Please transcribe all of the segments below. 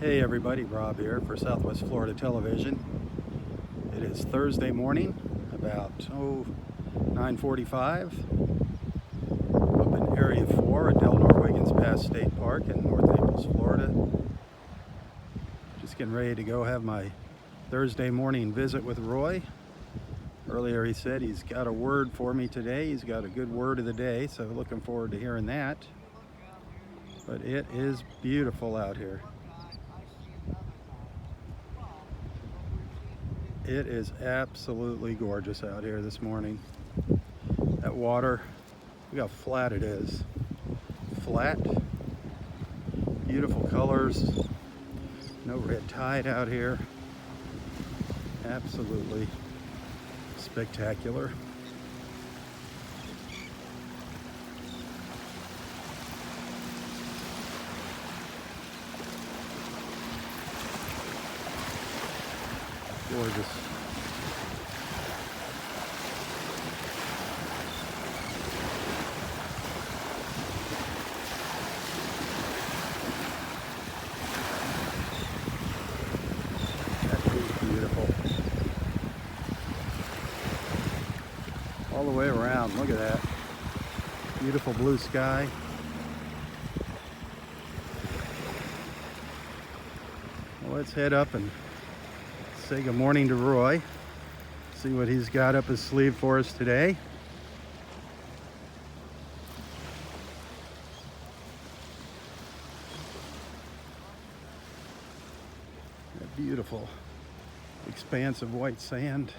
Hey everybody, Rob here for Southwest Florida Television. It is Thursday morning, about 9:45, up in Area 4 at Del Norwegians Pass State Park in North Naples, Florida. Just getting ready to go have my Thursday morning visit with Roy. Earlier he said he's got a word for me today. He's got a good word of the day, so looking forward to hearing that. But it is beautiful out here. It is absolutely gorgeous out here this morning. That water, look how flat it is. Flat, beautiful colors, no red tide out here. Absolutely spectacular. Gorgeous. That is beautiful. All the way around, look at that. Beautiful blue sky. Well, let's head up and say good morning to Roy. See what he's got up his sleeve for us today. That beautiful expanse of white sand.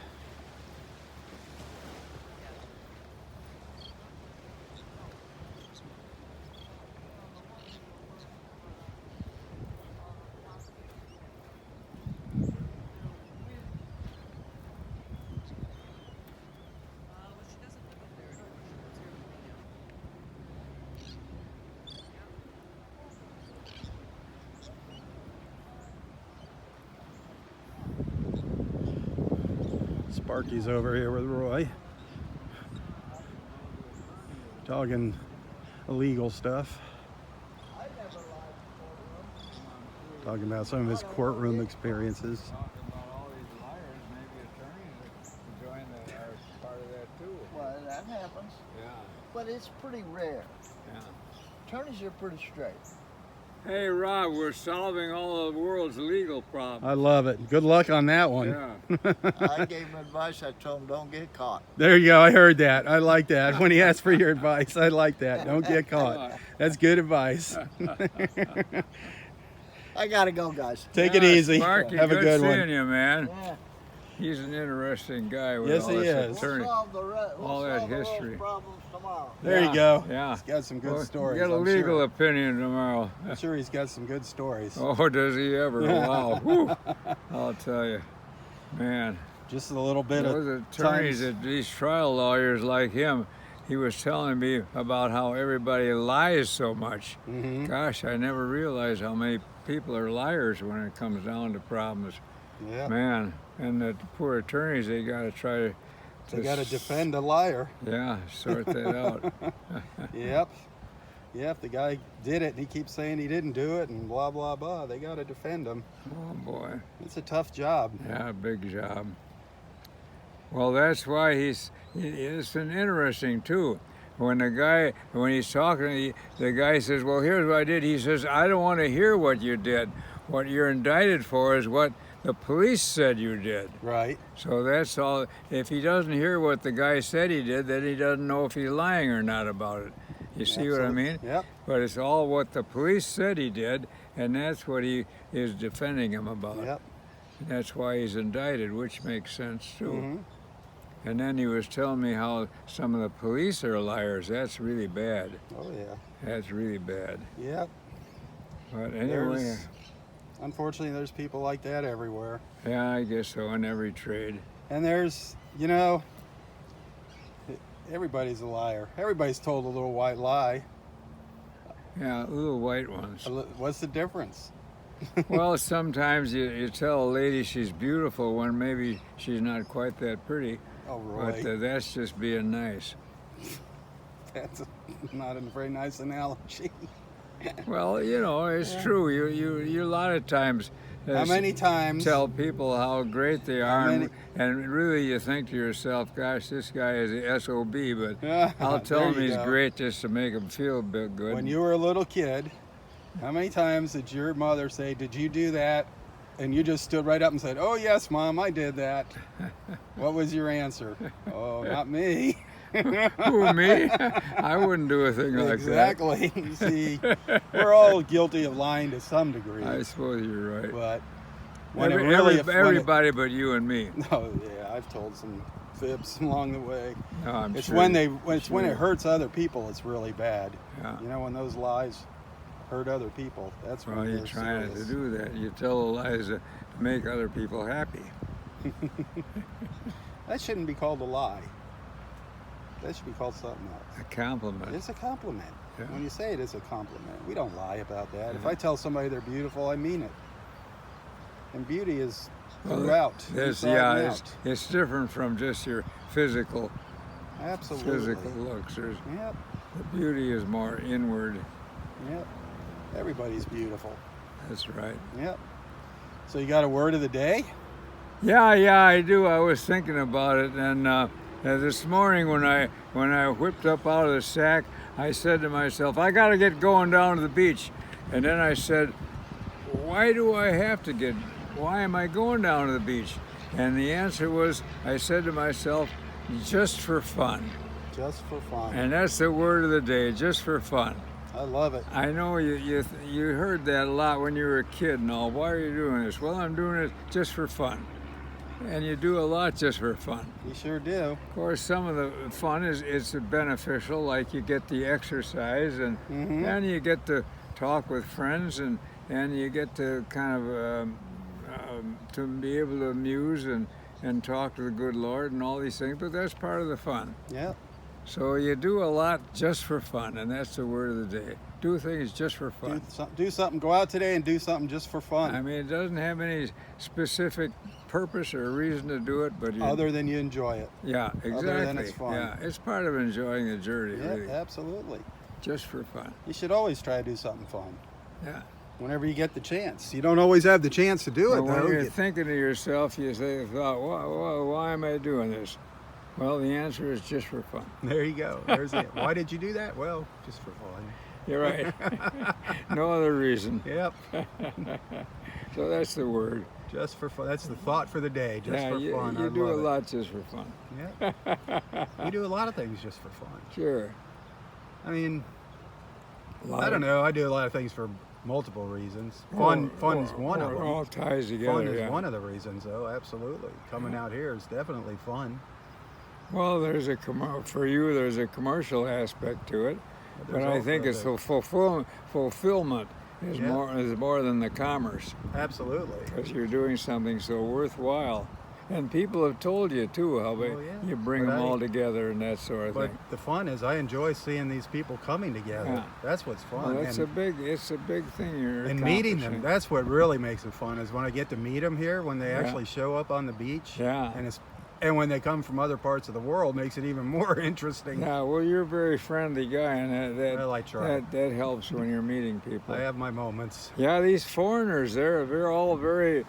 Sparky's over here with Roy, talking illegal stuff, talking about some of his courtroom experiences. Well, that happens. Yeah. But it's pretty rare. Yeah. Attorneys are pretty straight. Hey, Rob, we're solving all the world's legal problems. I love it. Good luck on that one. Yeah. I gave him advice. I told him don't get caught. There you go. I heard that. I like that. When he asked for your advice, I like that. Don't get caught. That's good advice. I gotta go, guys. Take it easy. Sparky, Have a good seeing one. you, man. Yeah. He's an interesting guy with Yes, all he this is. attorney. All that history. Those problems tomorrow. There you go. Yeah. He's got some good Well, stories. Get a I'm legal sure. opinion tomorrow. I'm sure he's got some good stories. Oh, does he ever? Wow. Whew. I'll tell you, man. Just a little bit Those of attorneys, times. these trial lawyers like him, he was telling me about how everybody lies so much. Mhm. Gosh, I never realized how many people are liars when it comes down to problems. Yeah. Man, and the poor attorneys, they got to try to... They got to defend a liar. Yeah, sort that out. Yep. Yep. The guy did it, and he keeps saying he didn't do it, and blah blah blah. They got to defend him. Oh, boy. It's a tough job. Yeah, big job. Well, that's why it's an interesting, too. When he's talking, the guy says, well, here's what I did. He says, I don't want to hear what you did. What you're indicted for is what the police said you did. Right. So that's all. If he doesn't hear what the guy said he did, then he doesn't know if he's lying or not about it. You see what I mean? Yep. But it's all what the police said he did, and that's what he is defending him about. Yep. And that's why he's indicted, which makes sense too. Mhm. And then he was telling me how some of the police are liars. That's really bad. Oh yeah. That's really bad. Yep. But anyway, Unfortunately, there's people like that everywhere. yeah, I guess so, in every trade. And there's, everybody's a liar. Everybody's told a little white lie. Yeah, little white ones. What's the difference? Well, sometimes you tell a lady she's beautiful when maybe she's not quite that pretty. Oh, Roy. But that's just being nice. That's not a very nice analogy. Well, you know, it's true. You a lot of times How many times? tell people how great they How are, many- and really you think to yourself, gosh, this guy is a SOB, but I'll tell There him you he's go. great just to make him feel a bit good. When you were a little kid, how many times did your mother say, "Did you do that?" And you just stood right up and said, "Oh yes, Mom, I did that." What was your answer? "Oh, not me." Who, me? I wouldn't do a thing like Exactly. You see, we're all guilty of lying to some degree. that. I suppose you're right. But when it really, Everybody but you and me. oh yeah, I've told some fibs along the way. No, I'm It's sure. when when it sure. hurts other people, it's really bad. Yeah. You know, when those lies hurt other people, that's when Well, you're they're trying to serious. do that. You tell the lies to make other people happy. That shouldn't be called a lie. That should be called something else. A compliment. It's a compliment. Yeah. When you say it, it's a compliment. We don't lie about that. If Yeah. I tell somebody they're beautiful, I mean it. And beauty is Well, throughout. It's, inside yeah, and it's, out. it's different from just your physical Absolutely. looks. There's, Yep. the beauty is more inward. Yep. Everybody's beautiful. That's right. Yep. So you got a word of the day? Yeah, I do. I was thinking about it, and this morning when I whipped up out of the sack, I said to myself, I got to get going down to the beach. And then I said, why do I have to get? Why am I going down to the beach? And the answer was, I said to myself, just for fun. Just for fun. And that's the word of the day, just for fun. I love it. I know you heard that a lot when you were a kid and all. Why are you doing this? Well, I'm doing it just for fun. And you do a lot just for fun. You sure do. Of course, some of the fun is beneficial, like you get the exercise and and you get to talk with friends and you get to kind of to be able to amuse and talk to the good Lord and all these things. But that's part of the fun. Yep. So you do a lot just for fun, and that's the word of the day. Do things just for fun. Do something. Go out today and do something just for fun. I mean, it doesn't have any specific purpose or reason to do it, but Other than you enjoy it. yeah, exactly. other than it's fun. Yeah, it's part of enjoying the journey, Yeah, really, absolutely. just for fun. You should always try to do something fun. Yeah. Whenever you get the chance. You don't always have the chance to do it, But when though. you're thinking to yourself, you say, why am I doing this? Well, the answer is just for fun. There you go. There's it. Why did you do that? Well, just for fun. You're right. No other reason. Yep. So that's the word. Just for fun. That's the thought for the day. Just yeah, for you, fun. you I do a love it. lot just for fun. Yeah. We do a lot of things just for fun. Sure. I mean, A lot I don't of- know. I do a lot of things for multiple reasons. Fun is one of It them. all ties together. Fun is yeah. one of the reasons, though. Absolutely. Coming out here is definitely fun. Well, there's a for you. There's a commercial aspect to it, but I think it's the fulfillment is Yeah. more than the commerce, Absolutely. because you're doing something so worthwhile, and people have told you too how Oh, yeah. you bring But them all together and that sort of But thing. the fun is I enjoy seeing these people coming together. Yeah. That's what's fun. Well, it's a big thing you're and meeting them, accomplishing. that's what really makes it fun, is when I get to meet them here, when they Yeah. actually show up on the beach. Yeah. And when they come from other parts of the world, makes it even more interesting. Yeah, well, you're a very friendly guy, and Well, I try. that helps when you're meeting people. I have my moments. Yeah, these foreigners, they're all very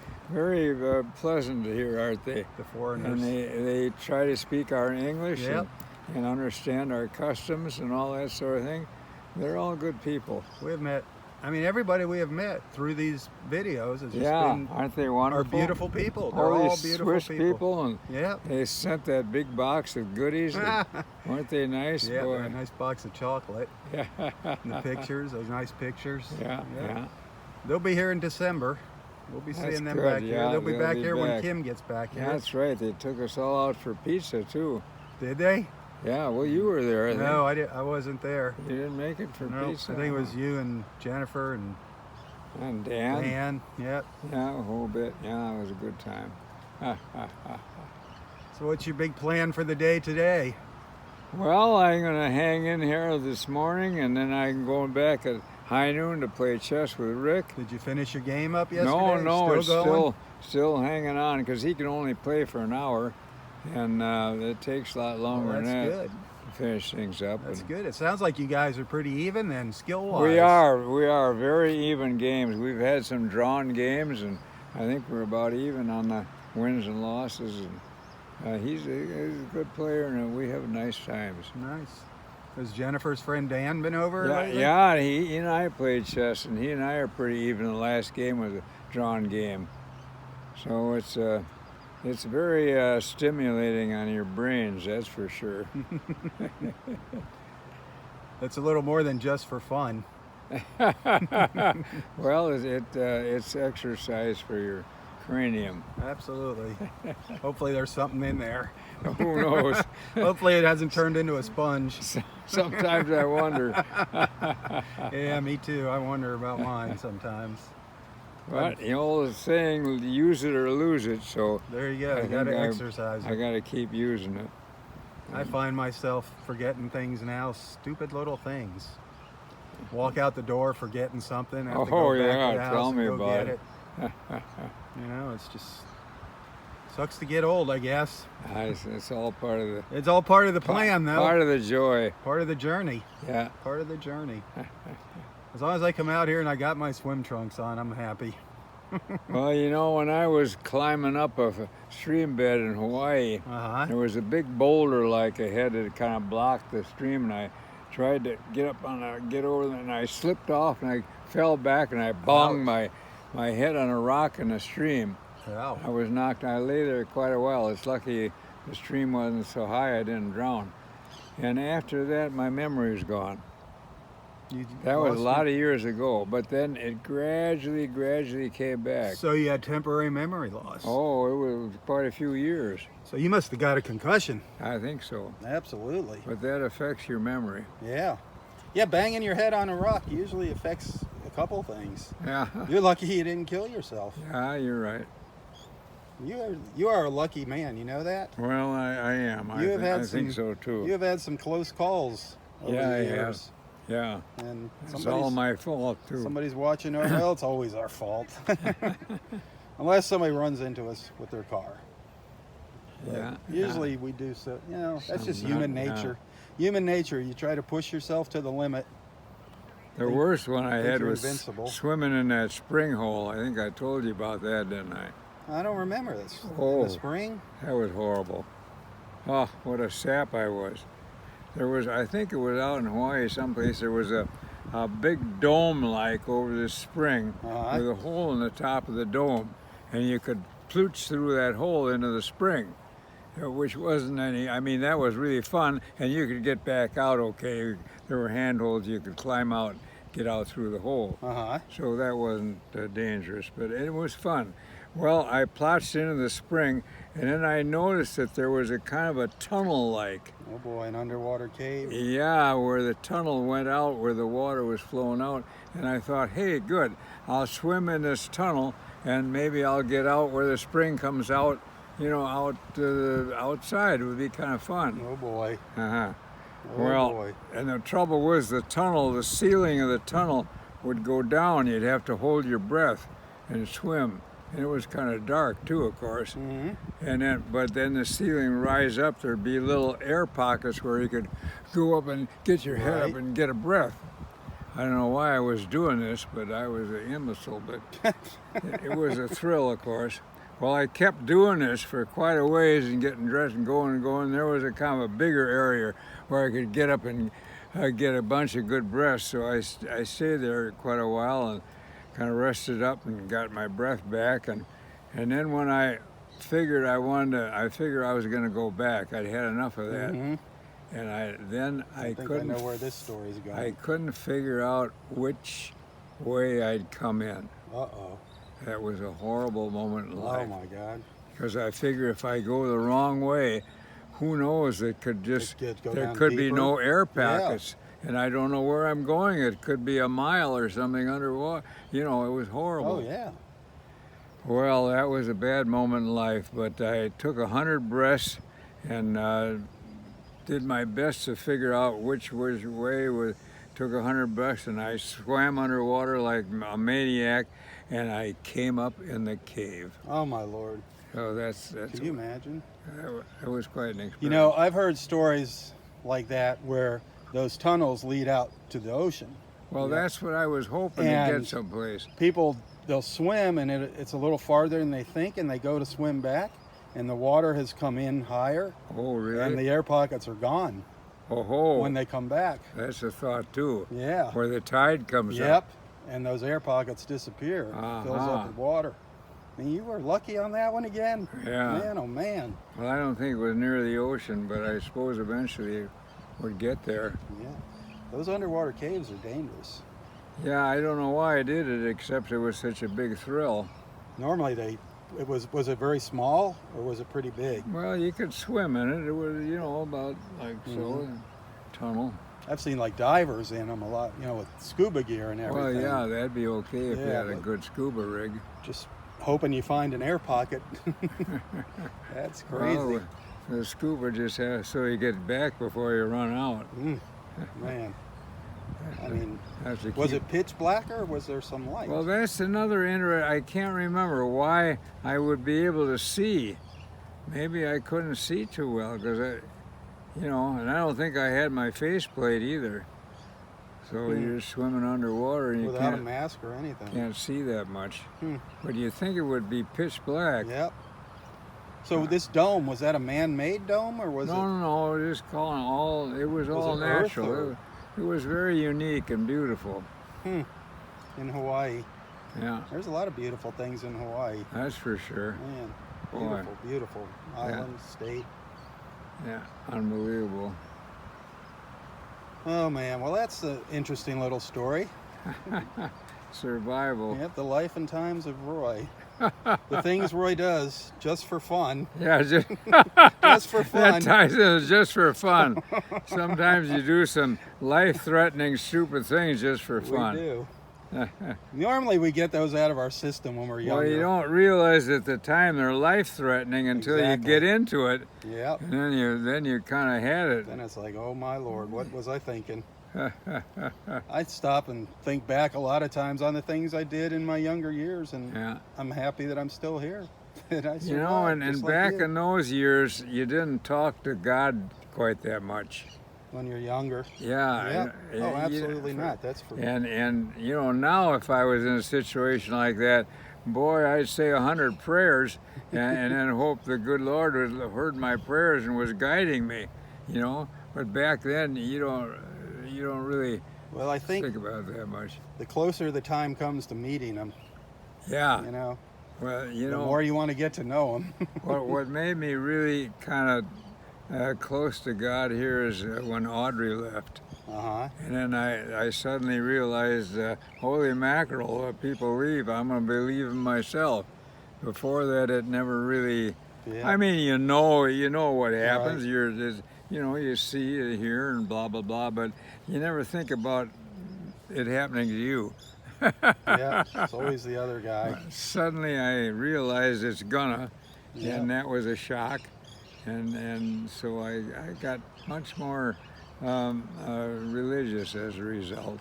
pleasant here, aren't they? The foreigners. And they try to speak our English Yep. and understand our customs and all that sort of thing. They're all good people. We have met, everybody we have met through these videos has just Yeah, been aren't they are wonderful? beautiful people. They're All all these beautiful Swiss people. people, and Yep. they sent that big box of goodies. Weren't they nice? Yeah, Boy. a nice box of chocolate. Yeah. And the pictures, those nice pictures. Yeah. They'll be here in December. We'll be That's seeing them good, back here. yeah, They'll be back here when back. Kim gets back here. Yeah, that's right. They took us all out for pizza too. Did they? Yeah, well, you were there. I think. No, I wasn't there. You didn't make it for No, pizza. I think it was you and Jennifer and And Dan. Dan. Yep. Yeah, a whole bit. Yeah, it was a good time. So what's your big plan for the day today? Well, I'm gonna hang in here this morning, and then I'm going back at high noon to play chess with Rick. Did you finish your game up yesterday? No, Still it's going? still hanging on because he can only play for an hour, and it takes a lot Well, longer that's than that good. to finish things up. That's And good. It sounds like you guys are pretty even then, skill-wise. we are very even games. We've had some drawn games, and I think we're about even on the wins and losses. And he's a good player, and we have nice times. Nice. Has Jennifer's friend Dan been over lately? Yeah. He and I played chess, and he and I are pretty even. The last game was a drawn game, so it's very stimulating on your brains. That's for sure. It's a little more than just for fun. Well, it's exercise for your cranium. Absolutely. Hopefully there's something in there. Who knows? Hopefully it hasn't turned into a sponge. Sometimes I wonder. Yeah, me too. I wonder about mine sometimes. But the old saying, use it or lose it, so There you go. I You got to think exercise I it. got to keep using it. I find myself forgetting things now, stupid little things. Walk out the door forgetting something. Have to go Oh, back yeah, to the house tell and me go about get it. You know, it's just sucks to get old, I guess. It's all part of the It's all part of the plan, though. part of the joy. Part of the journey. Yeah. Part of the journey. As long as I come out here and I got my swim trunks on, I'm happy. Well, you know, when I was climbing up a stream bed in Hawaii, there was a big boulder like ahead that kind of blocked the stream, and I tried to get over there, and I slipped off and I fell back and I bonged my head on a rock in the stream. Wow. I was knocked. I lay there quite a while. It's lucky the stream wasn't so high I didn't drown. And after that, my memory was gone. That was a lot of years ago, but then it gradually came back. So you had temporary memory loss. Oh, it was quite a few years. So you must have got a concussion. I think so. Absolutely. But that affects your memory. Yeah. Yeah, banging your head on a rock usually affects a couple things. Yeah. You're lucky you didn't kill yourself. Yeah, you're right. You are a lucky man, you know that? Well, I am. I think so too. You have had some close calls over Yeah, the I have. years. Yeah. And It's all my fault too. somebody's watching over. Well, it's always our fault. Unless somebody runs into us with their car. But Yeah. usually we do so. You know, that's just Some human not, yeah. nature. Human nature. You try to push yourself to the limit. The worst one I think had you're was invincible. swimming in that spring hole. I think I told you about that, didn't I? I don't remember this. In Oh. the spring? That was horrible. Oh, what a sap I was. I think it was out in Hawaii someplace, there was a big dome like over this spring with a hole in the top of the dome. And you could plooch through that hole into the spring, which wasn't any, I mean, that was really fun. And you could get back out okay. There were handholds, you could climb out, get out through the hole. So that wasn't dangerous, but it was fun. Well, I plotched into the spring, and then I noticed that there was a kind of a tunnel-like. Oh boy, an underwater cave. Yeah, where the tunnel went out, where the water was flowing out. And I thought, hey, good, I'll swim in this tunnel, and maybe I'll get out where the spring comes out, you know, out to the outside. It would be kind of fun. Oh boy. Uh-huh. Oh Well, boy. and the trouble was the tunnel, the ceiling of the tunnel would go down. You'd have to hold your breath and swim. And it was kind of dark too, of course. And but then the ceiling rise up. There'd be little air pockets where you could go up and get your head up and get a breath. I don't know why I was doing this, but I was an imbecile. But it was a thrill, of course. Well, I kept doing this for quite a ways and getting dressed and going and going. There was a kind of a bigger area where I could get up and get a bunch of good breaths. So I stayed there quite a while and kind of rested up and got my breath back. And then when I figured I was going to go back. I'd had enough of that. And I think I know where this story's going. I couldn't figure out which way I'd come in. Uh-oh. That was a horrible moment in life. Oh my God. Because I figure if I go the wrong way, who knows, it could just, there could be no air pockets. And I don't know where I'm going. It could be a mile or something underwater. You know, it was horrible. Oh yeah. Well, that was a bad moment in life, but I took 100 breaths and did my best to figure out which way was. Took 100 breaths and I swam underwater like a maniac, and I came up in the cave. Oh my Lord. So that's Can you imagine? It was quite an experience. You know, I've heard stories like that where those tunnels lead out to the ocean. Well, Yeah. that's what I was hoping to And get someplace. People, they'll swim and it's a little farther than they think, and they go to swim back, and the water has come in higher, Oh, really? and the air pockets are gone Oh, when they come back. that's a thought too. Yeah. Where the tide comes Yep. up. And those air pockets disappear. It fills Uh-huh. up with water. And you were lucky on that one again. Yeah. Man, oh man. Well, I don't think it was near the ocean, but I suppose eventually it would get there. Yeah. Those underwater caves are dangerous. Yeah, I don't know why I did it, except it was such a big thrill. Normally was it very small or was it pretty big? Well, you could swim in it. It was, about like so, Mhm. tunnel. I've seen like divers in them a lot, with scuba gear and Well, everything. yeah, that'd be okay if you Yeah, had a but- good scuba rig. Just hoping you find an air pocket. That's crazy. Well, the scuba just has so you get back before you run out. Man. I mean, Have to was keep- it pitch black or was there some light? Well, that's another I can't remember why I would be able to see. Maybe I couldn't see too well because and I don't think I had my faceplate either. So you're swimming underwater and you Without a can't, mask or anything. can't see that much. Hmm. But you think it would be pitch black. Yep. So this dome, was that a man-made dome or was No, just calling it was all it Earth, natural. or- It was very unique and beautiful. it in Hawaii? Yeah, There's a lot of beautiful things in Hawaii. that's for sure. Man, Boy. beautiful, beautiful island, state. Yeah, unbelievable. Oh man, well that's an interesting little story. Survival. Yep, the life and times of Roy. The things Roy does just for fun. Yeah, just, Just for that fun. ties in just for fun. Sometimes you do some life-threatening, stupid things just for We fun. do. Normally we get those out of our system when we're younger. Well, you don't realize at the time they're life-threatening until Exactly. you get into it, Yep. and then you kind of had it. Then it's like, oh my Lord, what was I thinking? I stop and think back a lot of times on the things I did in my younger years, and Yeah. I'm happy that I'm still here. That I You know, survived, and just like back you. in those years, you didn't talk to God quite that much. When you're younger. Yeah. Yeah. you- Oh, absolutely not. That's for And now if I was in a situation like that, boy, I'd say 100 prayers and then hope the good Lord would have heard my prayers and was guiding me, But back then, you don't really well. I think think about that much. the closer the time comes to meeting them, Yeah. the Well, more you want to get to know them. what made me really kind of close to God here is when Audrey left. Uh-huh. And then I suddenly realized, holy mackerel, if people leave, I'm going to be leaving myself. Before that, it never really. Yeah. I mean, you know what happens. Right. You're just, you see, you hear, and blah blah blah. But you never think about it happening to you. Yeah. It's always the other guy. Suddenly, I realized it's gonna, Yeah. and that was a shock. And so I got much more religious as a result.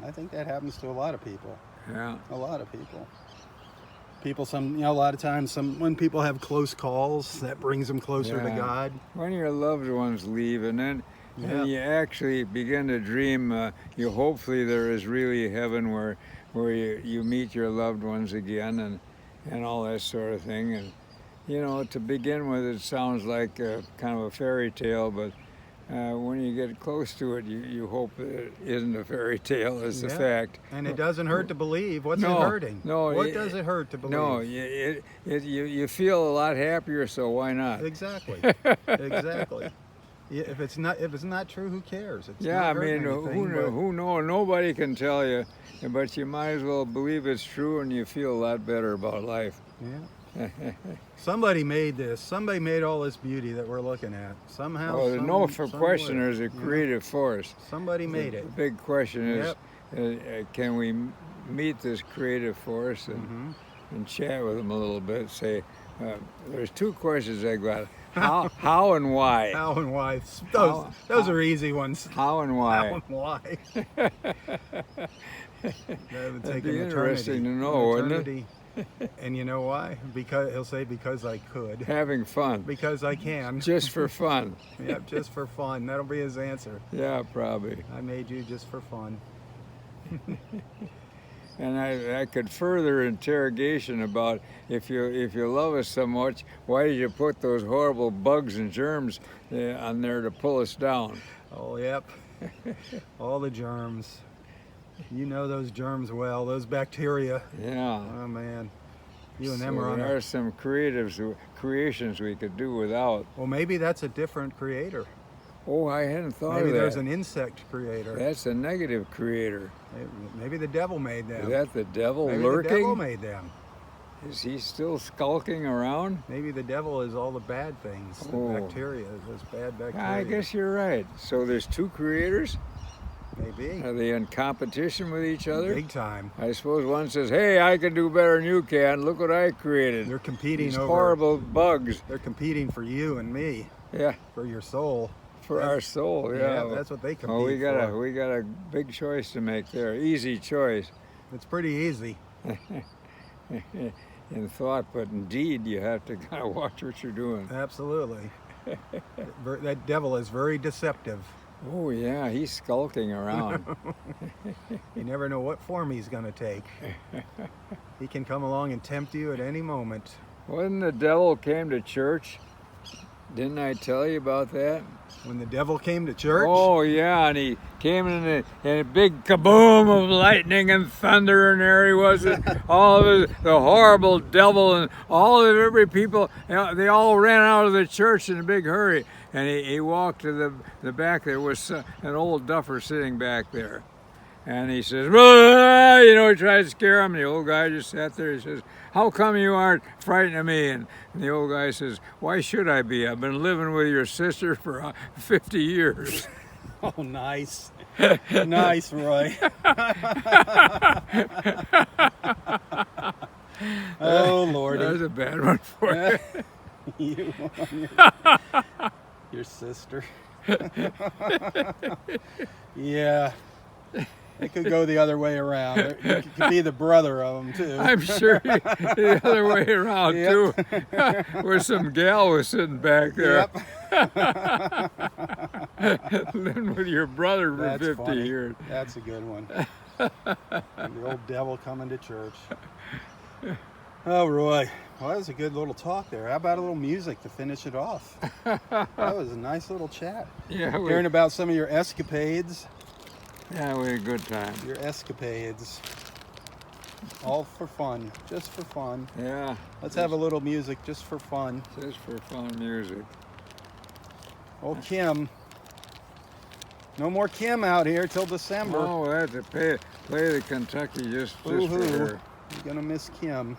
I think that happens to a lot of people. Yeah. A lot of people. A lot of times, when people have close calls, that brings them closer to Yeah. God. When your loved ones leave, and then Yeah. you actually begin to dream, hopefully there is really heaven where you meet your loved ones again and all that sort of thing. And to begin with, it sounds like kind of a fairy tale, but when you get close to it, you hope it isn't a fairy tale. It's a Yeah. fact. And it doesn't hurt to believe. What's No, it hurting? no, What does it hurt to believe? No, you feel a lot happier, so why not? Exactly. Exactly. Yeah, if it's not true, who cares? It's Yeah, I not hurting mean, anything, but- who knows? Nobody can tell you, but you might as well believe it's true, and you feel a lot better about life. Yeah. Somebody made this. Somebody made all this beauty that we're looking at. Somehow. Well, for some question, way, there's a you know? creative force. Somebody made The it. big question is, can we meet this creative force Mm-hmm. and chat with them a little bit? Say, there's two questions I got: how and why? How and why? Those are easy ones. How and How why? and why? That would That'd take be an interesting eternity. to know, An wouldn't it? eternity. And you know why? Because he'll say, because I could. Having fun. Because I can. Just for fun. Yep, just for fun. That'll be his answer. Yeah, probably. I made you just for fun. And I could further interrogation about if you love us so much, why did you put those horrible bugs and germs on there to pull us down? Oh, yep. All the germs. You know those germs well, those bacteria. Yeah. Oh, man. You and them So are on there are some creations we could do without. Well, maybe that's a different creator. Oh, I hadn't thought Maybe of that. there's an insect creator. That's a negative creator. Maybe the devil made them. Is that the devil Maybe lurking? the devil made them. Is he still skulking around? Maybe the devil is all the bad things, the Oh. bacteria, those bad bacteria. I guess you're right. So there's two creators? Maybe. Are they in competition with each other? Big time. I suppose one says, hey, I can do better than you can. Look what I created. They're competing These over. horrible bugs. They're competing for you and me, Yeah, for your soul. for our soul. Yeah, that's what they compete Oh, we got for. a big choice to make there. Easy choice It's pretty easy. in thought, but in deed, you have to kind of watch what you're doing. Absolutely. That devil is very deceptive. Oh yeah, he's skulking around. You never know what form he's going to take. He can come along and tempt you at any moment. When the devil came to church, didn't I tell you about that? When the devil came to church, Oh yeah, and he came in a big kaboom of lightning and thunder, and there he was, all of the horrible devil, and all of every people, they all ran out of the church in a big hurry. And he walked to the back. There was an old duffer sitting back there, and he says, "Blah!" He tried to scare him. And the old guy just sat there. He says, "How come you aren't frightened of me?" And the old guy says, "Why should I be? I've been living with your sister for 50 years." Oh, nice. Nice, Roy. Oh, Lordy. That's a bad one for you. You, your sister. Yeah. It could go the other way around. You could be the brother of them, too. I'm sure the other way around, too. Where some gal was sitting back there. Yep. Living with your brother for That's 50 funny. years. That's a good one. The old devil coming to church. Oh, Roy. Well, that was a good little talk there. How about a little music to finish it off? That was a nice little chat. Yeah, Hearing about some of your escapades. we had a good time. Your escapades. All for fun. Just for fun. Yeah. Let's have a little music just for fun. Just for fun music. Oh, Kim. No more Kim out here till December. Oh, I have to play the Kentucky just for Woo-hoo. her. You're gonna miss Kim.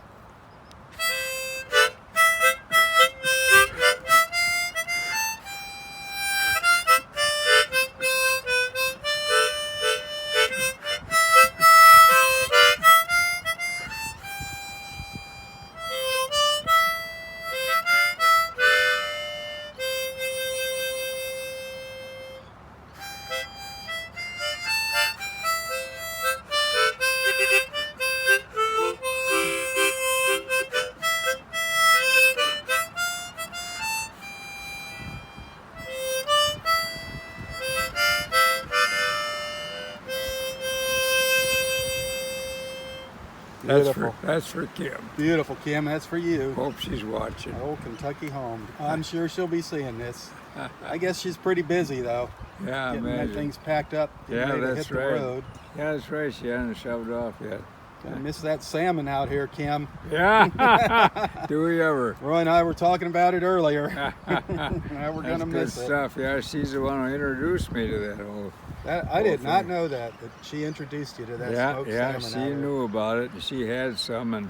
Beautiful. That's for Kim. Beautiful, Kim. That's for you. Hope she's watching. Oh, Kentucky home. I'm sure she'll be seeing this. I guess she's pretty busy, though. Yeah, Getting man. that thing's packed up. getting Yeah, ready to that's hit the right. road. Yeah, that's right. She hasn't shoved off yet. Gonna miss that salmon out here, Kim. Yeah. Do we ever? Roy and I were talking about it earlier. Now we're That's gonna good miss it. stuff. Yeah, she's the one who introduced me to that whole. I did not thing. know that she introduced you to that Yeah, smoked yeah. salmon. She out here. knew about it, and she had some, and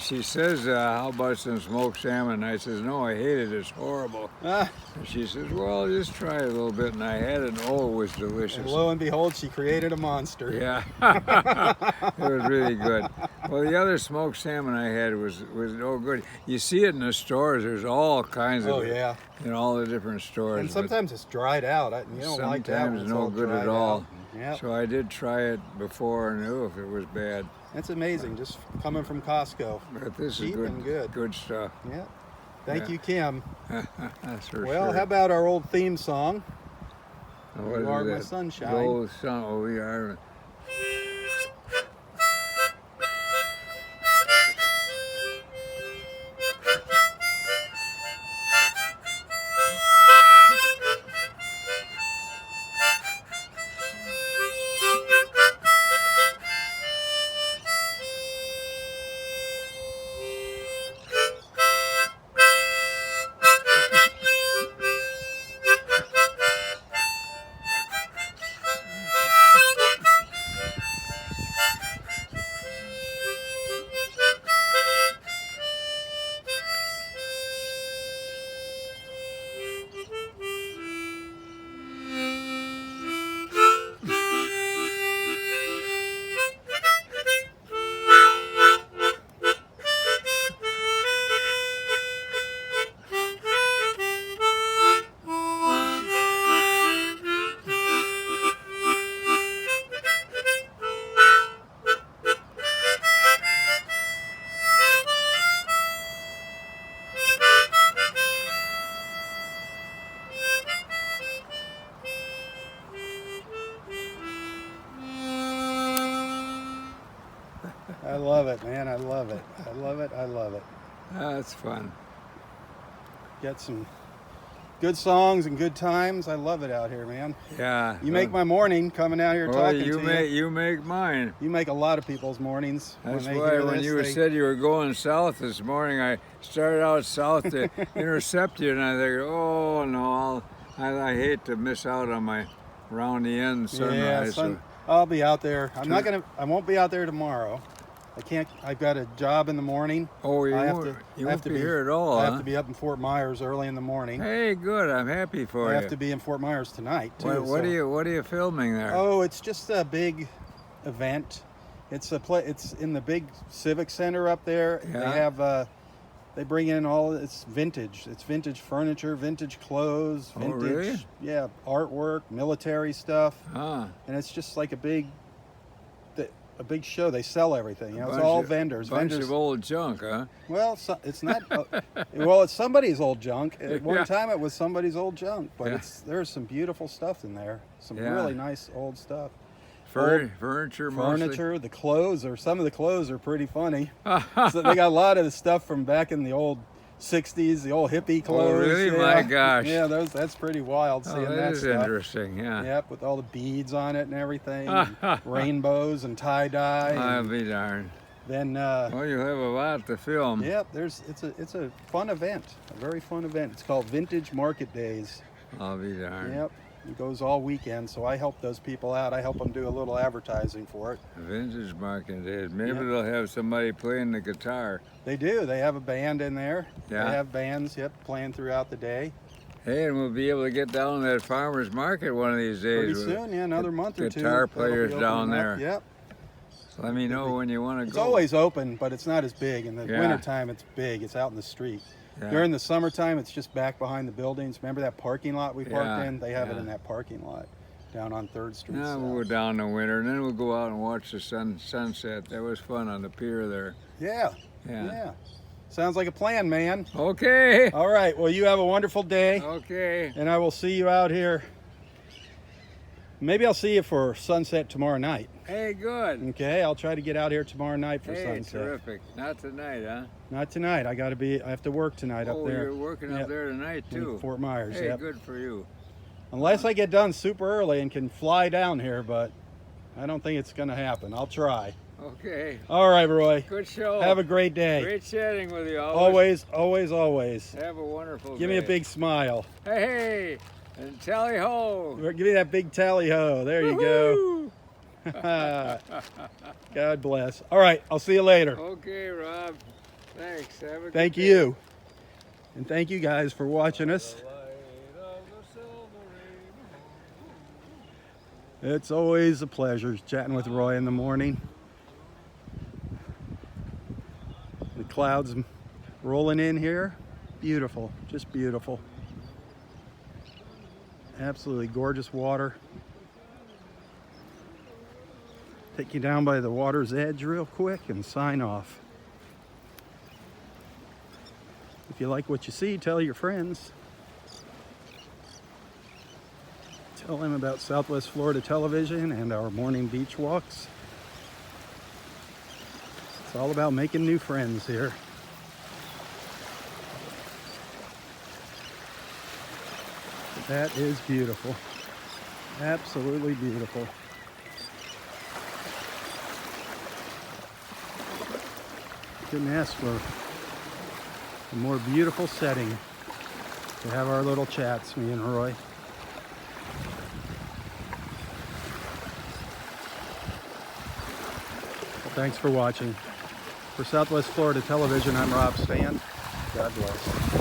she says, "How about some smoked salmon?" And I says, "No, I hate it. It's horrible." Ah, And she says, "Well, just try it a little bit." And I had it, and oh, it was and delicious. lo and behold, she created a monster. Yeah, it was really good. Well, the other smoked salmon I had was no good. You see it in the stores. There's all kinds of Oh it yeah. in all the different stores. And but sometimes it's dried out. You don't like that. sometimes when it's no all good dried at all. out. Yeah. So I did try it before and knew if it was bad. That's amazing. Just coming from Costco. But this Cheap is and good. good stuff. Yeah. Thank Yeah. you, Kim. That's for Well, sure. how about our old theme song? What You is Are My that? Sunshine. Gold sun. Oh, we are. I love it, man. I love it. I love it. I love it. That's fun. Get some good songs and good times. I love it out here, man. Yeah. You make my morning coming out here Well, talking you to make you. you make mine. You make a lot of people's mornings. That's when they why hear when this, you they- said you were going south this morning, I started out south to intercept you, and I think, oh no, I hate to miss out on my round the end sunrise. Yeah, I'll be out there. I won't be out there tomorrow. I can't. I've got a job in the morning. Oh, you I have won't, to- you I have won't to be be- here at all, I huh? have to be up in Fort Myers early in the morning. Hey, good. I'm happy for I you. have to be in Fort Myers tonight too. What so- are you filming there? Oh, it's just a big event. It's It's in the big civic center up there. Yeah. They have. They bring in all. It's vintage. It's vintage furniture, vintage clothes, Oh, vintage. really? Yeah, artwork, military stuff, Ah, and it's just like a big show. They sell everything. You know, it's bunch all of- vendors. bunch Vendors. of old junk, huh? Well, it's not. Well, it's somebody's old junk. At one Yeah. time, it was somebody's old junk, but Yeah. there's some beautiful stuff in there. Some Yeah. really nice old stuff. Furniture, mostly. Furniture, some of the clothes are pretty funny. So they got a lot of the stuff from back in the old '60s, the old hippie clothes. really? Yeah. My gosh. Yeah, that's pretty wild Oh, seeing that that is stuff. interesting. Yeah. Yep, with all the beads on it and everything, and rainbows and tie dye. I'll be darned. Then Well, you have a lot to film. yep, it's a fun event, a very fun event. It's called Vintage Market Days. I'll be darned. Yep, it goes all weekend. So I help those people out. I help them do a little advertising for it. Vintage market days. Maybe Yeah. they'll have somebody playing the guitar. They do. They have a band in there. Yeah. They have bands, yep, playing throughout the day. Hey, and we'll be able to get down to that farmer's market one of these days. Pretty with soon, yeah, another month or two. guitar they'll be players down opening up. there. Yep. Let me know when you want to It's go. always open, but it's not as big. In the Yeah. wintertime, it's big. It's out in the street. Yeah. During the summertime, it's just back behind the buildings. Remember that parking lot we parked Yeah, in? They have it yeah. in that parking lot down on 3rd Street. Yeah, South. we'll go down in the winter, and then we'll go out and watch the sunset. That was fun on the pier there. Yeah. Yeah. Yeah. Sounds like a plan, man. Okay. All right. Well, you have a wonderful day, Okay. and I will see you out here. Maybe I'll see you for sunset tomorrow night. Hey, good. Okay, I'll try to get out here tomorrow night for Hey, sunset. terrific. Not tonight, huh? Not tonight. I have to work tonight Oh, up there. you're working Yep. up there tonight, in too. Fort Myers. Hey, Yep. good for you. Unless I get done super early and can fly down here, but I don't think it's going to happen. I'll try. Okay. All right, Roy. Good show. Have a great day. Great chatting with you. Always, always, always. Have a wonderful Give me a day. big smile. Hey, and tally ho. Give me that big tally ho. There you go. Woo-hoo. God bless. All right, I'll see you later. Okay, Rob. Thanks. Have a good Thank day. you. And thank you guys for watching us. It's always a pleasure chatting with Roy in the morning. The clouds rolling in here. Beautiful, just beautiful. Absolutely gorgeous water. take you down by the water's edge real quick and sign off. If you like what you see, tell your friends. Tell them about Southwest Florida Television and our morning beach walks. It's all about making new friends here. That is beautiful. Absolutely beautiful. Couldn't ask for a more beautiful setting to have our little chats, me and Roy. Well, thanks for watching. For Southwest Florida Television, I'm Robb. God bless.